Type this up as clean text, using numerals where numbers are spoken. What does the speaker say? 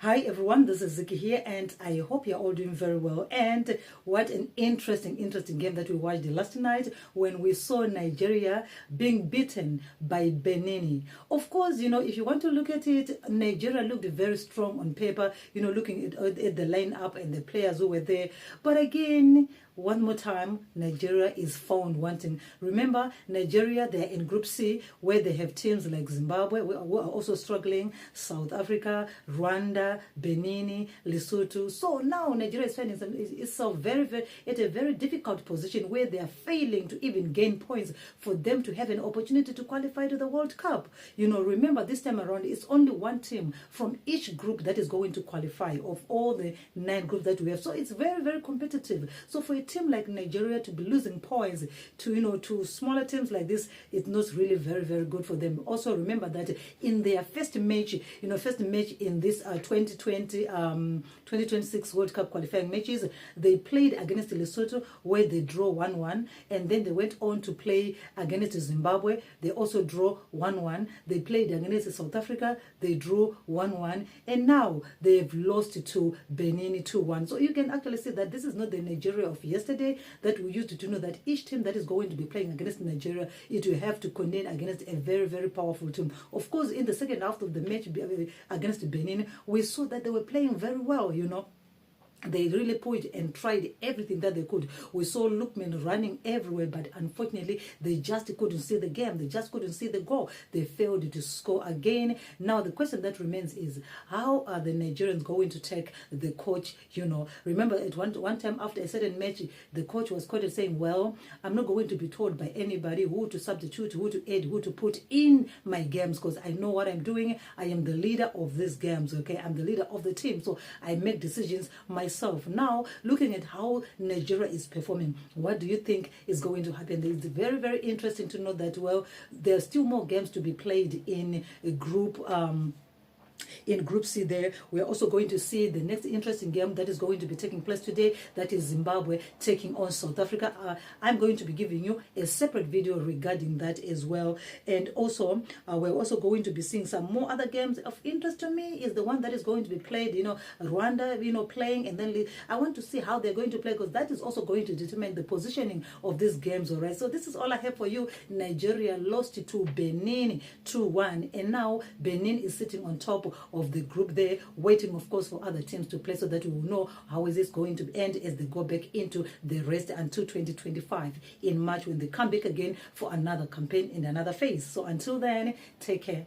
Hi everyone, this is Ziki here and I hope you're all doing very well. And what an interesting game that we watched last night when we saw Nigeria being beaten by BENIN. Of course, if you want to look at it, Nigeria looked very strong on paper, looking at the lineup and the players who were there. But again, one more time, Nigeria is found wanting. Remember, Nigeria, they're in Group C, where they have teams like Zimbabwe, who are also struggling, South Africa, Rwanda, Benin, Lesotho. So now Nigeria is finding itself very at a very difficult position where they are failing to even gain points for them to have an opportunity to qualify to the World Cup. Remember, this time around, it's only one team from each group that is going to qualify of all the 9 groups that we have. So it's very competitive. So for a team like Nigeria to be losing points to smaller teams like this, it's not really very good for them. Also remember that in their first match in this 2026 World Cup qualifying matches, they played against Lesotho where they draw 1-1, and then they went on to play against Zimbabwe. They also draw 1-1. They played against South Africa. They drew 1-1, and now they've lost to Benin 2-1. So you can actually see that this is not the Nigeria of yesterday that we used to know that each team that is going to be playing against Nigeria, it will have to contend against a very powerful team. Of course, in the second half of the match against Benin, we saw that they were playing very well, They really pushed and tried everything that they could. We saw Lookman running everywhere, but unfortunately, they just couldn't see the game. They just couldn't see the goal. They failed to score again. Now, the question that remains is, how are the Nigerians going to take the coach? Remember at one time after a certain match, the coach was quoted saying, well, I'm not going to be told by anybody who to substitute, who to add, who to put in my games, because I know what I'm doing. I am the leader of these games, okay? I'm the leader of the team, so I make decisions myself. Now, looking at how Nigeria is performing, what do you think is going to happen? It's very interesting to know that, well, there are still more games to be played in a group in Group C there. We're also going to see the next interesting game that is going to be taking place today. That is Zimbabwe taking on South Africa. I'm going to be giving you a separate video regarding that as well. And also, we're also going to be seeing some more other games. Of interest to me is the one that is going to be played, Rwanda, playing. And then I want to see how they're going to play, because that is also going to determine the positioning of these games, all right? So this is all I have for you. Nigeria lost to Benin 2-1. And now Benin is sitting on top of the group there, waiting of course for other teams to play, so that we will know how is this going to end as they go back into the rest until 2025 in March, when they come back again for another campaign in another phase. So until then, take care.